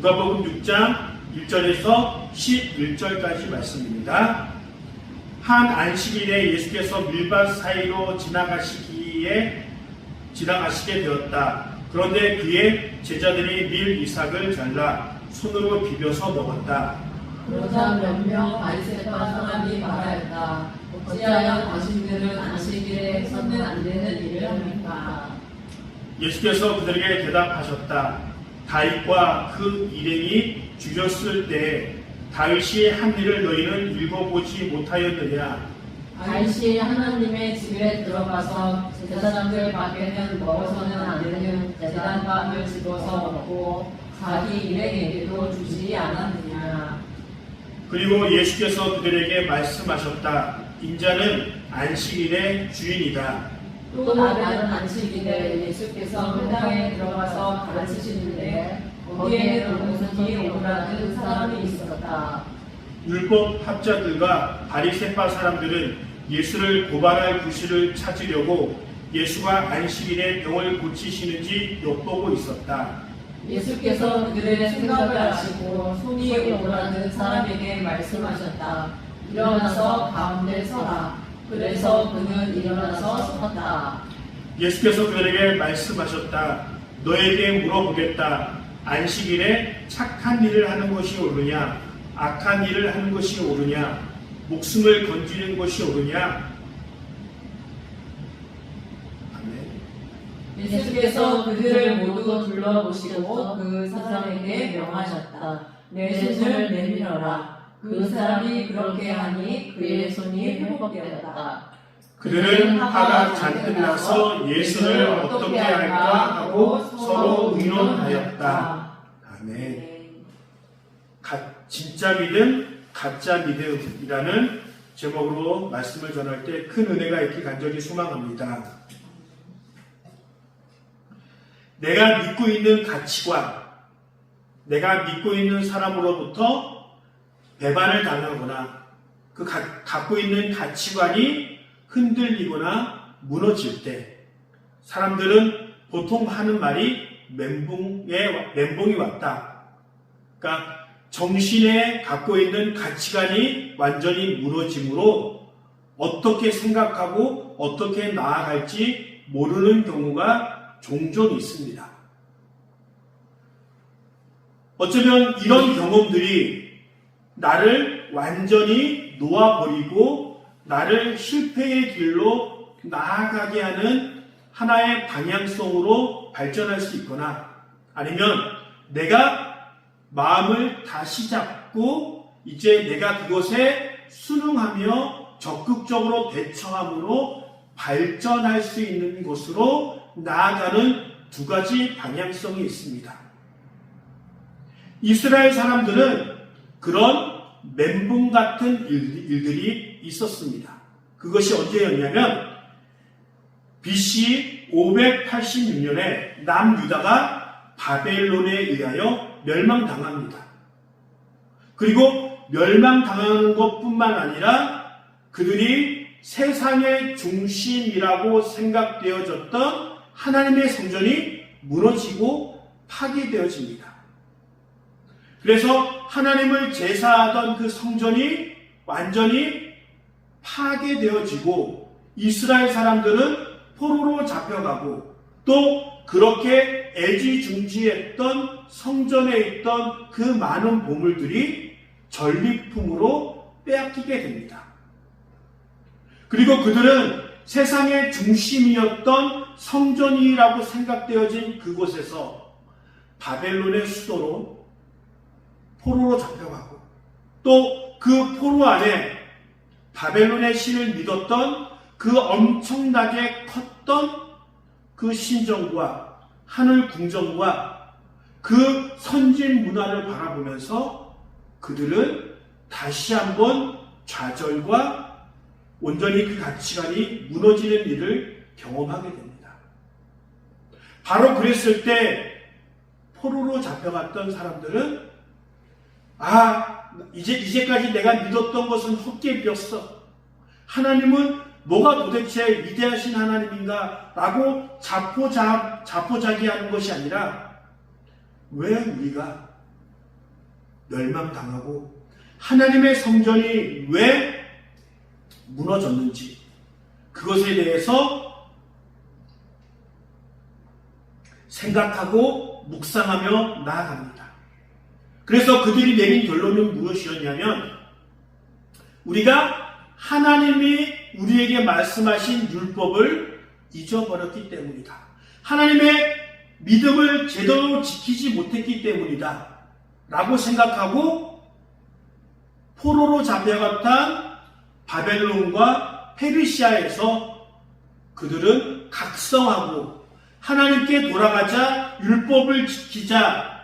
누가복음 6장 1절에서 11절까지 말씀입니다. 한 안식일에 예수께서 밀밭 사이로 지나가시게 되었다. 그런데 그의 제자들이 밀 이삭을 잘라 손으로 비벼서 먹었다. 그러자 몇 명 바리새파 사람이 말하였다. 어찌하여 당신들은 안식일에 해서는 안 되는 일을 합니까? 예수께서 그들에게 대답하셨다. 다윗과 그 일행이 죽였을 때 다윗이 한 일을 너희는 읽어보지 못하였느냐? 다윗이 하나님의 집에 들어가서 제사장들 밖에는 먹어서는 안 되는 제단빵을 집어서 먹고 자기 일행에게도 주지 않았느냐? 그리고 예수께서 그들에게 말씀하셨다. 인자는 안식일의 주인이다. 또 다른 안식일에 예수께서 회당에 들어가서 가르치시는데 거기에는 오순이 오라는 사람이 있었다. 율법 학자들과 바리새파 사람들은 예수를 고발할 구실을 찾으려고 예수가 안식일에 병을 고치시는지 엿보고 있었다. 예수께서 그들의 생각을 아시고 손이 오라는 사람에게 말씀하셨다. 일어나서 가운데 서라. 그래서 그는 일어나서 섰다. 예수께서 그들에게 말씀하셨다. 너에게 물어보겠다. 안식일에 착한 일을 하는 것이 옳으냐? 악한 일을 하는 것이 옳으냐? 목숨을 건지는 것이 옳으냐? 아멘. 예수께서 그들을 모두 둘러보시고 그 사람에게 명하셨다. 내 손을 내밀어라. 그 사람이 그렇게 하니 그의 손이 회복되었다. 그들은 화가 잔뜩 나서 예수를 어떻게 할까 하고 서로 의논하였다. 아멘. 진짜 믿음, 가짜 믿음이라는 제목으로 말씀을 전할 때 큰 은혜가 있길 간절히 소망합니다. 내가 믿고 있는 가치관, 내가 믿고 있는 사람으로부터 배반을 당하거나 그 갖고 있는 가치관이 흔들리거나 무너질 때 사람들은 보통 하는 말이 멘붕이 왔다. 그러니까 정신에 갖고 있는 가치관이 완전히 무너짐으로 어떻게 생각하고 어떻게 나아갈지 모르는 경우가 종종 있습니다. 어쩌면 이런 경험들이 나를 완전히 놓아버리고 나를 실패의 길로 나아가게 하는 하나의 방향성으로 발전할 수 있거나 아니면 내가 마음을 다시 잡고 이제 내가 그것에 순응하며 적극적으로 대처함으로 발전할 수 있는 곳으로 나아가는 두 가지 방향성이 있습니다. 이스라엘 사람들은 그런 멘붕 같은 일들이 있었습니다. 그것이 언제였냐면 BC 586년에 남유다가 바벨론에 의하여 멸망당합니다. 그리고 멸망당하는 것뿐만 아니라 그들이 세상의 중심이라고 생각되어졌던 하나님의 성전이 무너지고 파괴되어집니다. 그래서 하나님을 제사하던 그 성전이 완전히 파괴되어지고 이스라엘 사람들은 포로로 잡혀가고 또 그렇게 애지중지했던 성전에 있던 그 많은 보물들이 전리품으로 빼앗기게 됩니다. 그리고 그들은 세상의 중심이었던 성전이라고 생각되어진 그곳에서 바벨론의 수도로 포로로 잡혀가고 또 그 포로 안에 바벨론의 신을 믿었던 그 엄청나게 컸던 그 신정과 하늘 궁정과 그 선진 문화를 바라보면서 그들은 다시 한번 좌절과 온전히 그 가치관이 무너지는 일을 경험하게 됩니다. 바로 그랬을 때 포로로 잡혀갔던 사람들은 이제까지 내가 믿었던 것은 헛개비였어. 하나님은 뭐가 도대체 위대하신 하나님인가? 라고 자포자기하는 것이 아니라 왜 우리가 멸망당하고 하나님의 성전이 왜 무너졌는지 그것에 대해서 생각하고 묵상하며 나아갑니다. 그래서 그들이 내린 결론은 무엇이었냐면 우리가 하나님이 우리에게 말씀하신 율법을 잊어버렸기 때문이다. 하나님의 믿음을 제대로 지키지 못했기 때문이다. 라고 생각하고 포로로 잡혀갔던 바벨론과 페르시아에서 그들은 각성하고 하나님께 돌아가자 율법을 지키자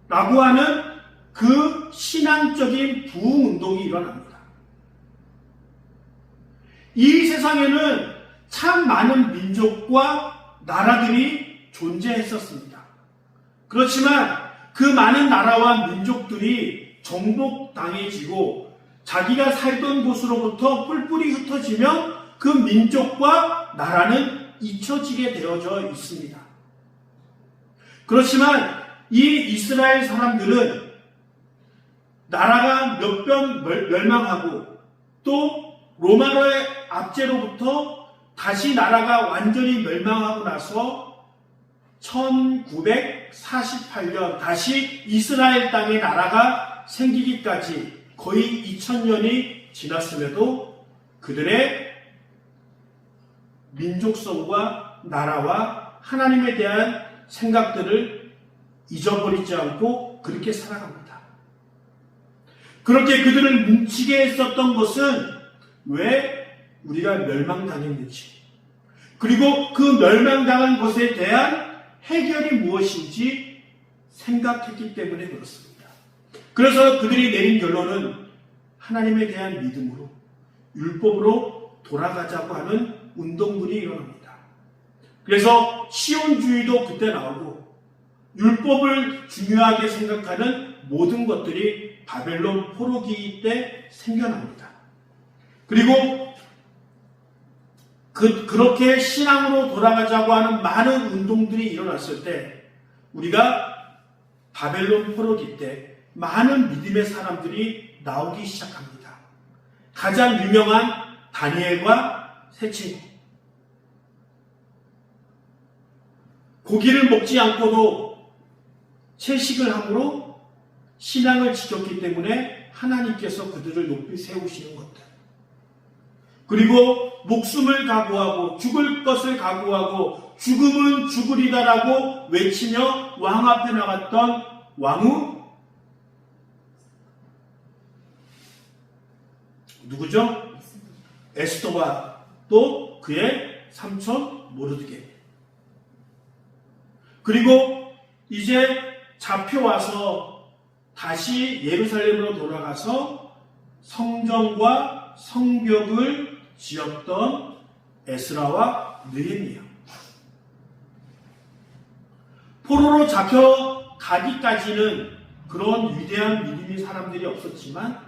라고 하는 그 신앙적인 부흥운동이 일어납니다. 이 세상에는 참 많은 민족과 나라들이 존재했었습니다. 그렇지만 그 많은 나라와 민족들이 정복당해지고 자기가 살던 곳으로부터 뿔뿔이 흩어지면 그 민족과 나라는 잊혀지게 되어져 있습니다. 그렇지만 이 이스라엘 사람들은 나라가 몇 번 멸망하고 또 로마의 압제로부터 다시 나라가 완전히 멸망하고 나서 1948년 다시 이스라엘 땅에 나라가 생기기까지 거의 2000년이 지났음에도 그들의 민족성과 나라와 하나님에 대한 생각들을 잊어버리지 않고 그렇게 살아갑니다. 그렇게 그들을 뭉치게 했었던 것은 왜 우리가 멸망당했는지 그리고 그 멸망당한 것에 대한 해결이 무엇인지 생각했기 때문에 그렇습니다. 그래서 그들이 내린 결론은 하나님에 대한 믿음으로 율법으로 돌아가자고 하는 운동군이 일어납니다. 그래서 시온주의도 그때 나오고 율법을 중요하게 생각하는 모든 것들이 바벨론 포로기 때 생겨납니다. 그리고 그렇게 신앙으로 돌아가자고 하는 많은 운동들이 일어났을 때 우리가 바벨론 포로기 때 많은 믿음의 사람들이 나오기 시작합니다. 가장 유명한 다니엘과 세 친구. 고기를 먹지 않고도 채식을 함으로 신앙을 지켰기 때문에 하나님께서 그들을 높이 세우시는 것들. 그리고 목숨을 각오하고 죽을 것을 각오하고 죽음은 죽으리다라고 외치며 왕 앞에 나갔던 왕후 누구죠? 에스더와 또 그의 삼촌 모르드게. 그리고 이제 잡혀와서 다시 예루살렘으로 돌아가서 성전과 성벽을 지었던 에스라와 느헤미야. 포로로 잡혀가기까지는 그런 위대한 믿음의 사람들이 없었지만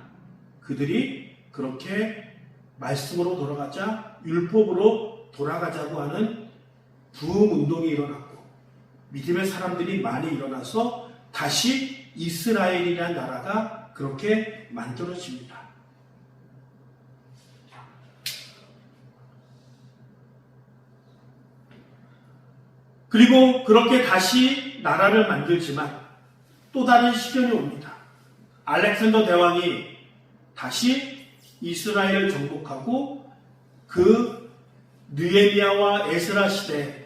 그들이 그렇게 말씀으로 돌아가자 율법으로 돌아가자고 하는 부흥운동이 일어났고 믿음의 사람들이 많이 일어나서 다시 이스라엘이라는 나라가 그렇게 만들어집니다. 그리고 그렇게 다시 나라를 만들지만 또 다른 시련이 옵니다. 알렉산더 대왕이 다시 이스라엘을 정복하고 그 느헤미야와 에스라 시대에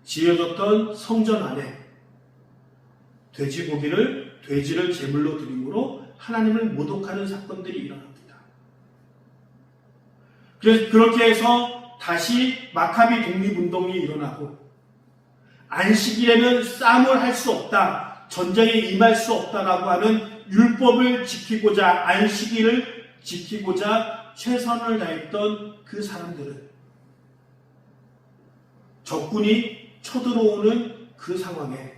지어졌던 성전 안에 돼지를 제물로 드림으로 하나님을 모독하는 사건들이 일어납니다. 그래서 그렇게 해서 다시 마카비 독립운동이 일어나고 안식일에는 싸움을 할 수 없다, 전쟁에 임할 수 없다라고 하는 율법을 지키고자 안식일을 지키고자 최선을 다했던 그 사람들은 적군이 쳐들어오는 그 상황에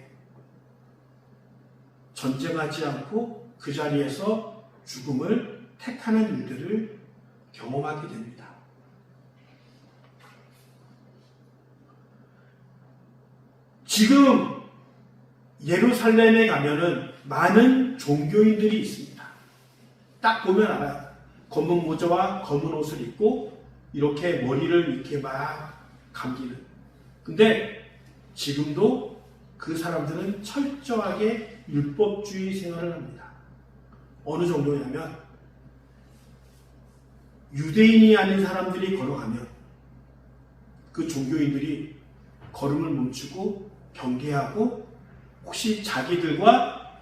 전쟁하지 않고 그 자리에서 죽음을 택하는 일들을 경험하게 됩니다. 지금 예루살렘에 가면은 많은 종교인들이 있습니다. 딱 보면 알아요. 검은 모자와 검은 옷을 입고 이렇게 머리를 이렇게 막 감기는. 근데 지금도 그 사람들은 철저하게 율법주의 생활을 합니다. 어느 정도냐면 유대인이 아닌 사람들이 걸어가면 그 종교인들이 걸음을 멈추고 경계하고 혹시 자기들과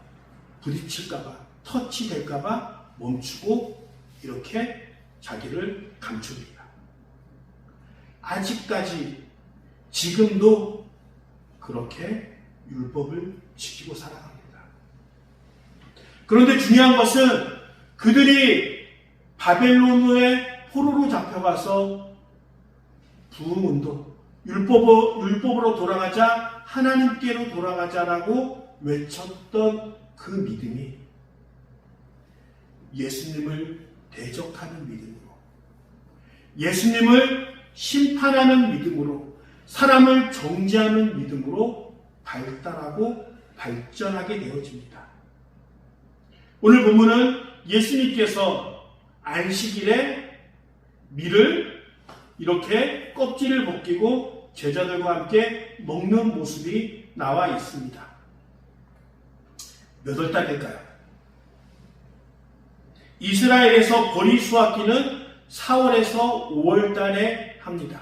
부딪힐까봐 터치될까봐 멈추고 이렇게 자기를 감춥니다. 아직까지 지금도 그렇게 율법을 지키고 살아갑니다. 그런데 중요한 것은 그들이 바벨론의 포로로 잡혀가서 부흥운동, 율법으로 돌아가자, 하나님께로 돌아가자라고 외쳤던 그 믿음이 예수님을 대적하는 믿음으로, 예수님을 심판하는 믿음으로, 사람을 정죄하는 믿음으로 발달하고 발전하게 되어집니다. 오늘 본문은 예수님께서 안식일에 밀을 이렇게 껍질을 벗기고 제자들과 함께 먹는 모습이 나와 있습니다. 몇 월 달일까요? 이스라엘에서 보리 수확기는 4월에서 5월 달에 합니다.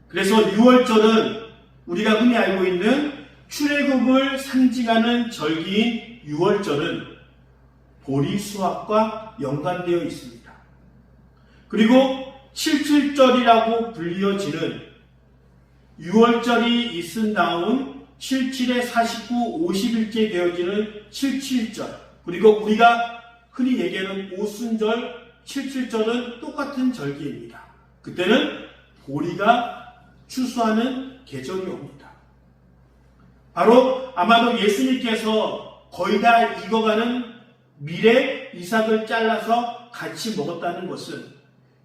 그래서 6월절은 우리가 흔히 알고 있는 출애굽을 상징하는 절기인 6월절은 보리 수확과 연관되어 있습니다. 그리고 77절이라고 불리어지는 6월절이 있은 다음 77에 49, 50일째 되어지는 77절, 그리고 우리가 흔히 얘기하는 오순절, 77절은 똑같은 절기입니다. 그때는 보리가 추수하는 계절이 옵니다. 바로 아마도 예수님께서 거의 다 익어가는 밀에 이삭을 잘라서 같이 먹었다는 것은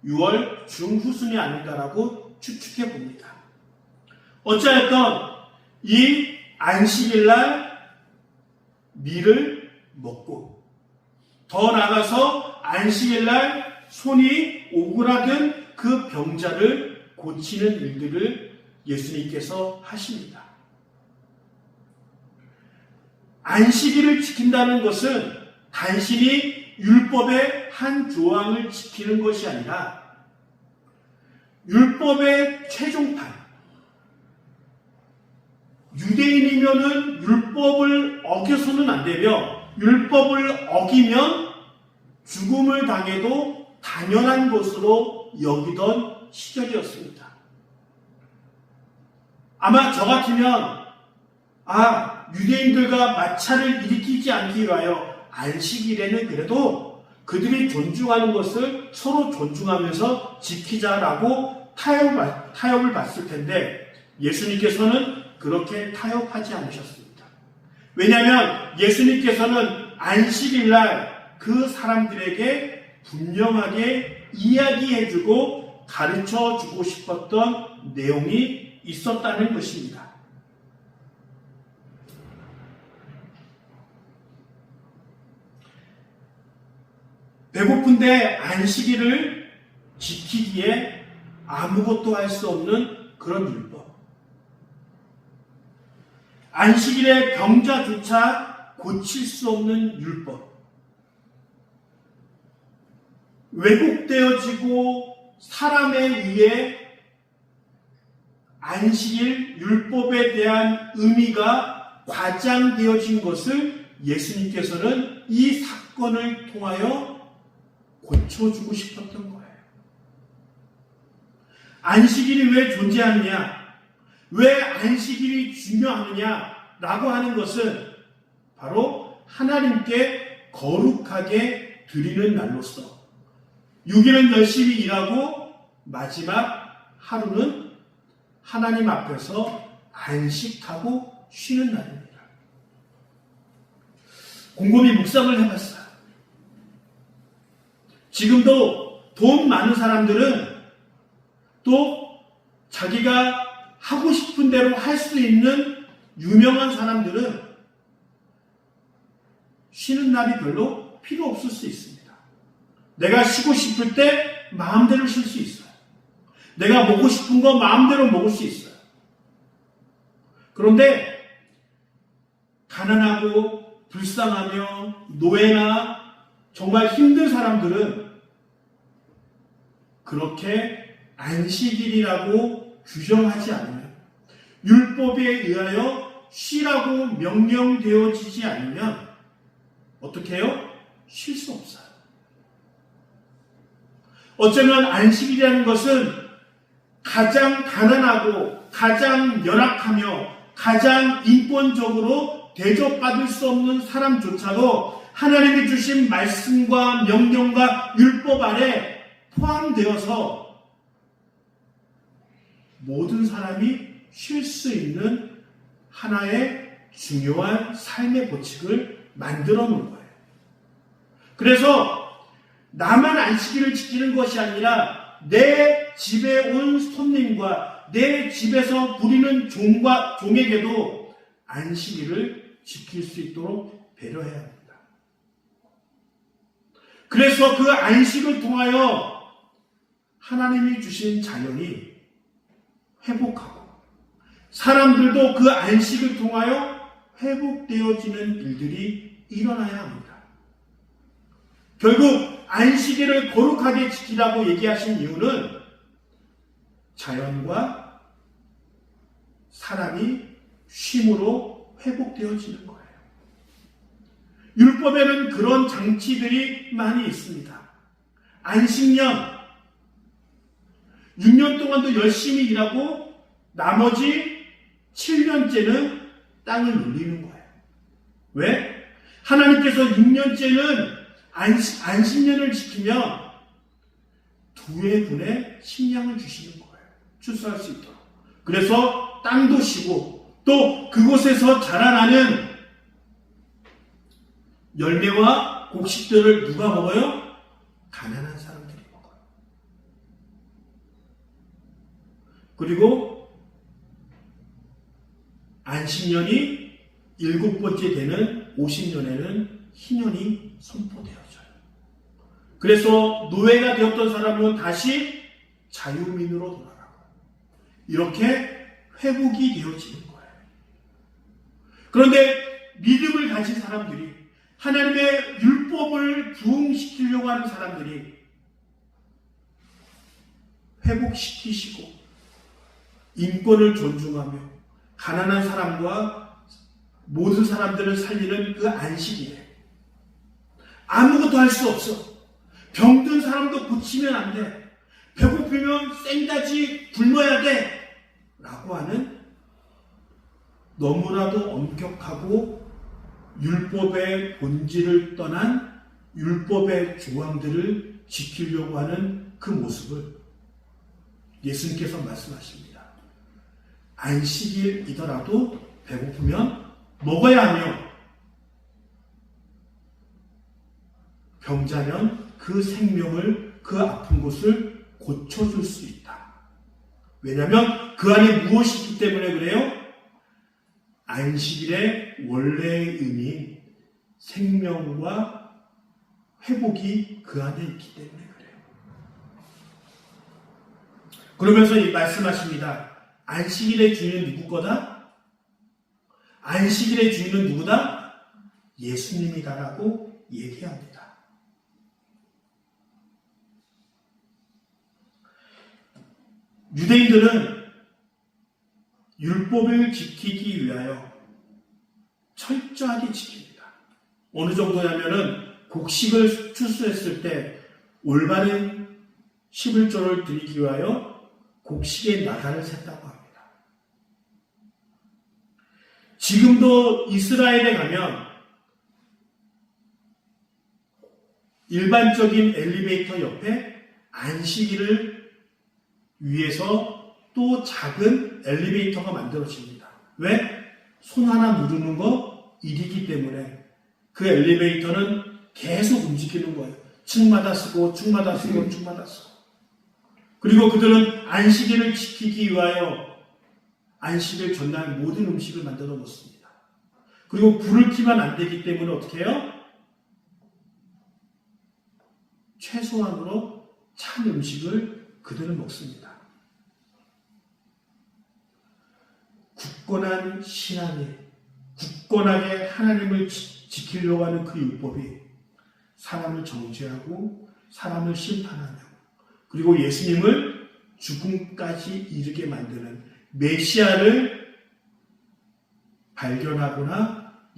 6월 중후순이 아닐까라고 추측해 봅니다. 어찌하였던 이 안식일날 밀을 먹고 더 나아가서 안식일날 손이 오그라든 그 병자를 고치는 일들을 예수님께서 하십니다. 안식일을 지킨다는 것은 단순히 율법의 한 조항을 지키는 것이 아니라 율법의 최종판, 유대인이면은 율법을 어겨서는 안 되며 율법을 어기면 죽음을 당해도 당연한 것으로 여기던 시절이었습니다. 아마 저 같으면 유대인들과 마찰을 일으키지 않기 위하여 안식일에는 그래도 그들이 존중하는 것을 서로 존중하면서 지키자라고 타협을 봤을 텐데 예수님께서는 그렇게 타협하지 않으셨습니다. 왜냐하면 예수님께서는 안식일날 그 사람들에게 분명하게 이야기해주고 가르쳐주고 싶었던 내용이 있었다는 것입니다. 배고픈데 안식일을 지키기에 아무것도 할 수 없는 그런 율법. 안식일에 병자조차 고칠 수 없는 율법. 왜곡되어지고 사람에 의해 안식일 율법에 대한 의미가 과장되어진 것을 예수님께서는 이 사건을 통하여 고쳐주고 싶었던 거예요. 안식일이 왜 존재하느냐? 왜 안식일이 중요하느냐? 라고 하는 것은 바로 하나님께 거룩하게 드리는 날로서 6일은 열심히 일하고 마지막 하루는 하나님 앞에서 안식하고 쉬는 날입니다. 곰곰이 묵상을 해봤어요. 지금도 돈 많은 사람들은 또 자기가 하고 싶은 대로 할 수 있는 유명한 사람들은 쉬는 날이 별로 필요 없을 수 있습니다. 내가 쉬고 싶을 때 마음대로 쉴 수 있어요. 내가 먹고 싶은 거 마음대로 먹을 수 있어요. 그런데 가난하고 불쌍하며 노예나 정말 힘든 사람들은 그렇게 안식일이라고 규정하지 않으면, 율법에 의하여 쉬라고 명령되어지지 않으면 어떻게 해요? 쉴 수 없어요. 어쩌면 안식일이라는 것은 가장 가난하고 가장 열악하며 가장 인권적으로 대접받을 수 없는 사람조차도 하나님이 주신 말씀과 명령과 율법 아래 포함되어서 모든 사람이 쉴 수 있는 하나의 중요한 삶의 법칙을 만들어 놓은 거예요. 그래서 나만 안식일을 지키는 것이 아니라 내 집에 온 손님과 내 집에서 부리는 종에게도 안식일을 지킬 수 있도록 배려해야 합니다. 그래서 그 안식을 통하여 하나님이 주신 자연이 회복하고 사람들도 그 안식을 통하여 회복되어지는 일들이 일어나야 합니다. 결국 안식일을 거룩하게 지키라고 얘기하신 이유는 자연과 사람이 쉼으로 회복되어지는 거예요. 율법에는 그런 장치들이 많이 있습니다. 안식년, 6년 동안도 열심히 일하고 나머지 7년째는 땅을 눌리는 거예요. 왜? 하나님께서 6년째는 안식년을 지키면 2회 분의 식량을 주시는 거예요. 출소할 수 있도록. 그래서 땅도 쉬고 또 그곳에서 자라나는 열매와 곡식들을 누가 먹어요? 가난한 사람들이 먹어요. 그리고 안식년이 7번째 되는 50년에는 희년이 선포되어져요. 그래서 노예가 되었던 사람은 다시 자유민으로 돌아가고 이렇게 회복이 되어지는 거예요. 그런데 믿음을 가진 사람들이 하나님의 율법을 부응시키려고 하는 사람들이 회복시키시고 인권을 존중하며 가난한 사람과 모든 사람들을 살리는 그 안식일에 아무것도 할 수 없어. 병든 사람도 고치면 안 돼. 배고프면 생다지 굶어야 돼. 라고 하는 너무나도 엄격하고 율법의 본질을 떠난 율법의 조항들을 지키려고 하는 그 모습을 예수님께서 말씀하십니다. 안식일이더라도 배고프면 먹어야 하며 병자면 그 생명을 그 아픈 곳을 고쳐줄 수 있다. 왜냐하면 그 안에 무엇이 있기 때문에 그래요? 안식일의 원래의 의미인 생명과 회복이 그 안에 있기 때문에 그래요. 그러면서 이 말씀하십니다. 안식일의 주인은 누구 거다? 안식일의 주인은 누구다? 예수님이다라고 얘기합니다. 유대인들은 율법을 지키기 위하여 철저하게 지킵니다. 어느 정도냐면은 곡식을 추수했을 때 올바른 11조를 드리기 위하여 곡식의 나달을 셌다고 합니다. 지금도 이스라엘에 가면 일반적인 엘리베이터 옆에 안식일을 위해서 또 작은 엘리베이터가 만들어집니다. 왜? 손 하나 누르는 거 일이기 때문에 그 엘리베이터는 계속 움직이는 거예요. 층마다 쓰고 층마다 쓰고 층마다 쓰고. 그리고 그들은 안식일을 지키기 위하여 안식일 전날 모든 음식을 만들어 놓습니다. 그리고 불을 켜면 안 되기 때문에 어떻게 해요? 최소한으로 찬 음식을 그들은 먹습니다. 굳건한 신앙이, 굳건하게 하나님을 지키려고 하는 그 율법이 사람을 정죄하고 사람을 심판하며 그리고 예수님을 죽음까지 이르게 만드는 메시아를 발견하거나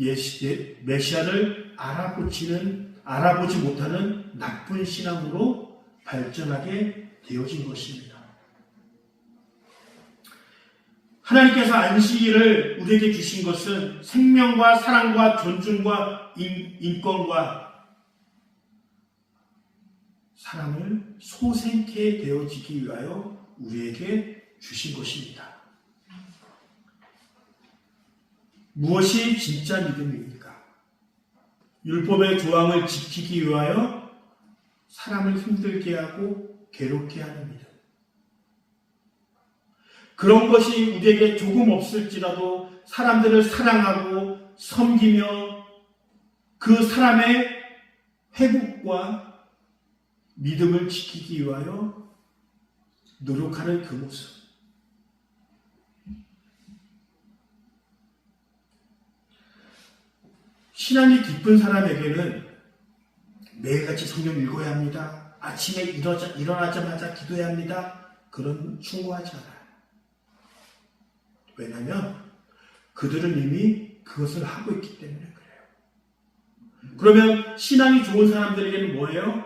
메시아를 알아보지 못하는 나쁜 신앙으로 발전하게 되어진 것입니다. 하나님께서 안식일을 우리에게 주신 것은 생명과 사랑과 존중과 인권과 사람을 소생케 되어지기 위하여 우리에게 주신 것입니다. 무엇이 진짜 믿음입니까? 율법의 조항을 지키기 위하여 사람을 힘들게 하고 괴롭게 하는 믿음. 그런 것이 우리에게 조금 없을지라도 사람들을 사랑하고 섬기며 그 사람의 회복과 믿음을 지키기 위하여 노력하는 그 모습. 신앙이 깊은 사람에게는 매일같이 성경 읽어야 합니다. 아침에 일어나자마자 기도해야 합니다. 그런 충고하지 않아요. 왜냐하면 그들은 이미 그것을 하고 있기 때문에 그래요. 그러면 신앙이 좋은 사람들에게는 뭐예요?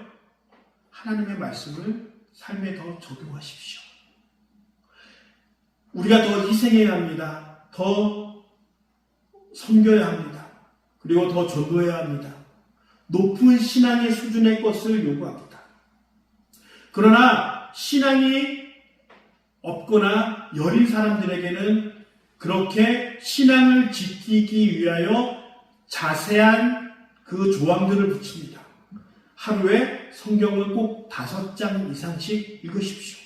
하나님의 말씀을 삶에 더 적용하십시오. 우리가 더 희생해야 합니다. 더 섬겨야 합니다. 그리고 더 전도해야 합니다. 높은 신앙의 수준의 것을 요구합니다. 그러나 신앙이 없거나 여린 사람들에게는 그렇게 신앙을 지키기 위하여 자세한 그 조항들을 붙입니다. 하루에 성경을 꼭 5장 이상씩 읽으십시오.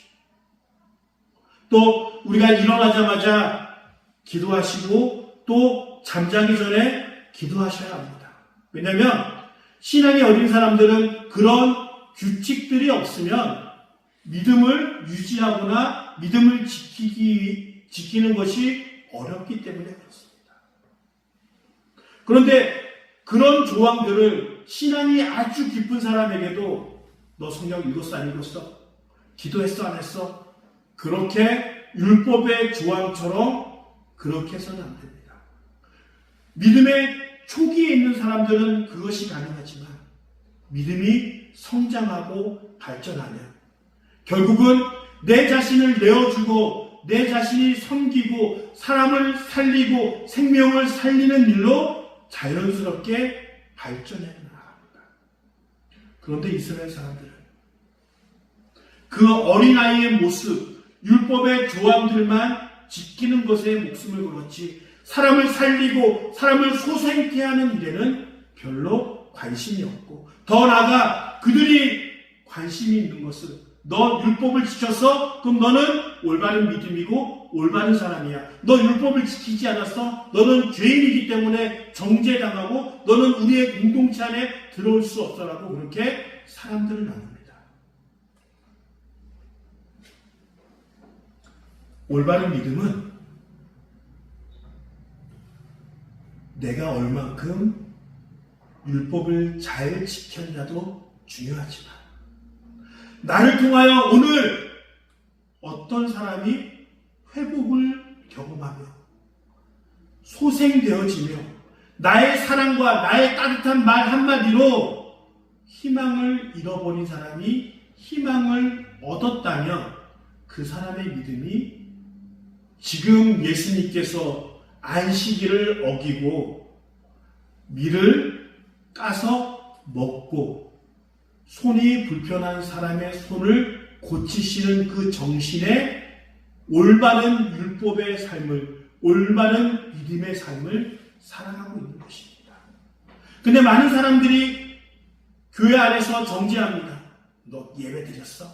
또 우리가 일어나자마자 기도하시고 또 잠자기 전에 기도하셔야 합니다. 왜냐하면 신앙이 어린 사람들은 그런 규칙들이 없으면 믿음을 유지하거나 믿음을 지키는 것이 어렵기 때문에 그렇습니다. 그런데 그런 조항들을 신앙이 아주 깊은 사람에게도 너 성경 읽었어 안 읽었어? 기도했어 안 했어? 그렇게 율법의 조항처럼 그렇게 해서는 안 됩니다. 믿음의 초기에 있는 사람들은 그것이 가능하지만 믿음이 성장하고 발전하면 결국은 내 자신을 내어주고 내 자신이 섬기고 사람을 살리고 생명을 살리는 일로 자연스럽게 발전해 나갑니다. 그런데 이스라엘 사람들은 그 어린아이의 모습, 율법의 조항들만 지키는 것에 목숨을 걸었지 사람을 살리고 사람을 소생케 하는 일에는 별로 관심이 없고 더 나아가 그들이 관심이 있는 것은 너 율법을 지켰어? 그럼 너는 올바른 믿음이고 올바른 사람이야. 너 율법을 지키지 않았어? 너는 죄인이기 때문에 정죄당하고 너는 우리의 공동체 안에 들어올 수 없어라고 그렇게 사람들을 나눕니다. 올바른 믿음은 내가 얼만큼 율법을 잘 지켰냐도 중요하지만 나를 통하여 오늘 어떤 사람이 회복을 경험하며 소생되어지며 나의 사랑과 나의 따뜻한 말 한마디로 희망을 잃어버린 사람이 희망을 얻었다면 그 사람의 믿음이 지금 예수님께서 안식일을 어기고 밀을 까서 먹고 손이 불편한 사람의 손을 고치시는 그 정신에 올바른 율법의 삶을, 올바른 믿음의 삶을 살아가고 있는 것입니다. 근데 많은 사람들이 교회 안에서 정죄합니다. 너 예배 드렸어?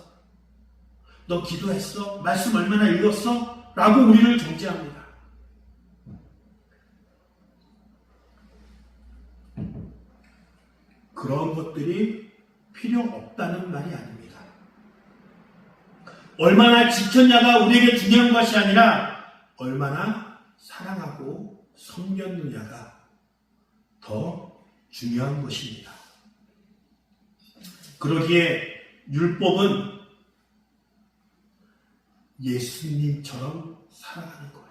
너 기도했어? 말씀 얼마나 읽었어? 라고 우리를 정죄합니다. 그런 것들이 필요 없다는 말이 아닙니다. 얼마나 지켰냐가 우리에게 중요한 것이 아니라 얼마나 사랑하고 섬겼느냐가 더 중요한 것입니다. 그러기에 율법은 예수님처럼 살아가는 거예요.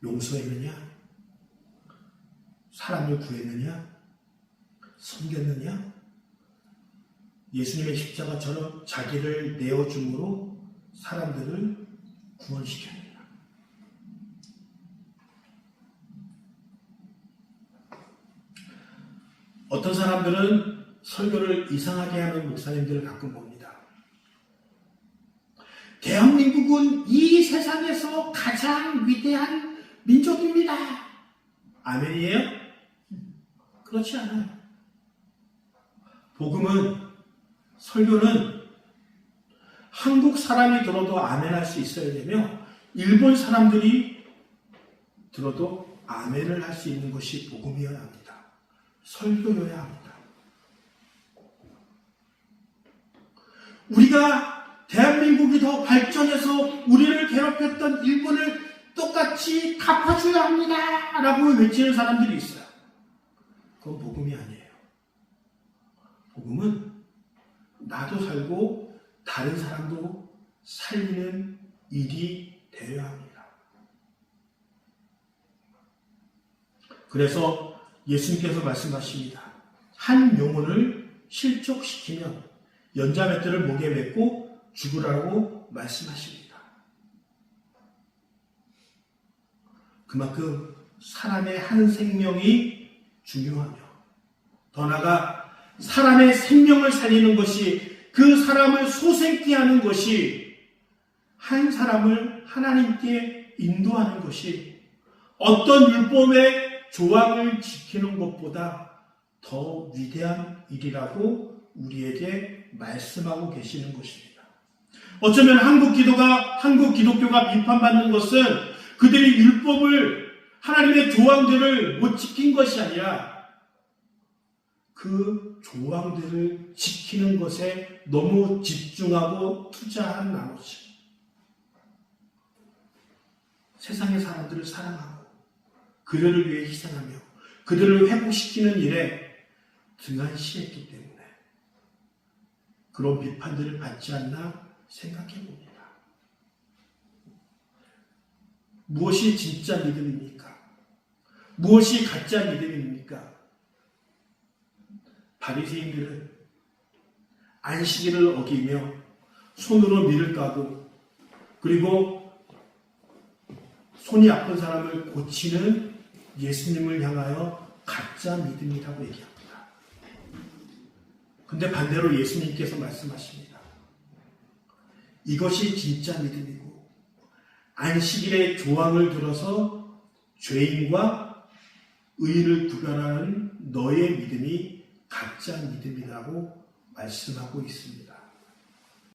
용서했느냐? 사람을 구했느냐? 섬겼느냐? 예수님의 십자가처럼 자기를 내어줌으로 사람들을 구원시켰느냐? 어떤 사람들은 설교를 이상하게 하는 목사님들을 가끔 봅니다. 대한민국은 이 세상에서 가장 위대한 민족입니다. 아멘이에요? 그렇지 않아요. 복음은, 설교는 한국 사람이 들어도 아멘할 수 있어야 되며 일본 사람들이 들어도 아멘을 할 수 있는 것이 복음이어야 합니다. 설교여야 합니다. 우리가 대한민국이 더 발전해서 우리를 괴롭혔던 일본을 똑같이 갚아줘야 합니다 라고 외치는 사람들이 있어요. 그건 복음이 아니에요. 복음은 나도 살고 다른 사람도 살리는 일이 되어야 합니다. 그래서 예수님께서 말씀하십니다. 한 영혼을 실족시키면 연자맷돌을 목에 맺고 죽으라고 말씀하십니다. 그만큼 사람의 한 생명이 중요하며 더 나아가 사람의 생명을 살리는 것이, 그 사람을 소생케 하는 것이, 한 사람을 하나님께 인도하는 것이 어떤 율법의 조항을 지키는 것보다 더 위대한 일이라고 우리에게 말씀하고 계시는 것입니다. 어쩌면 한국 기독교가 비판받는 것은 그들이 율법을, 하나님의 조항들을 못 지킨 것이 아니라 그 조항들을 지키는 것에 너무 집중하고 투자한 나머지 세상의 사람들을 사랑하고 그들을 위해 희생하며 그들을 회복시키는 일에 등한시했기 때문에 그런 비판들을 받지 않나 생각해 봅니다. 무엇이 진짜 믿음입니까? 무엇이 가짜 믿음입니까? 바리새인들은 안식일을 어기며 손으로 밀을 까고 그리고 손이 아픈 사람을 고치는 예수님을 향하여 가짜 믿음이라고 얘기합니다. 근데 반대로 예수님께서 말씀하십니다. 이것이 진짜 믿음이고 안식일의 조항을 들어서 죄인과 의인을 구별하는 너의 믿음이 가짜 믿음이라고 말씀하고 있습니다.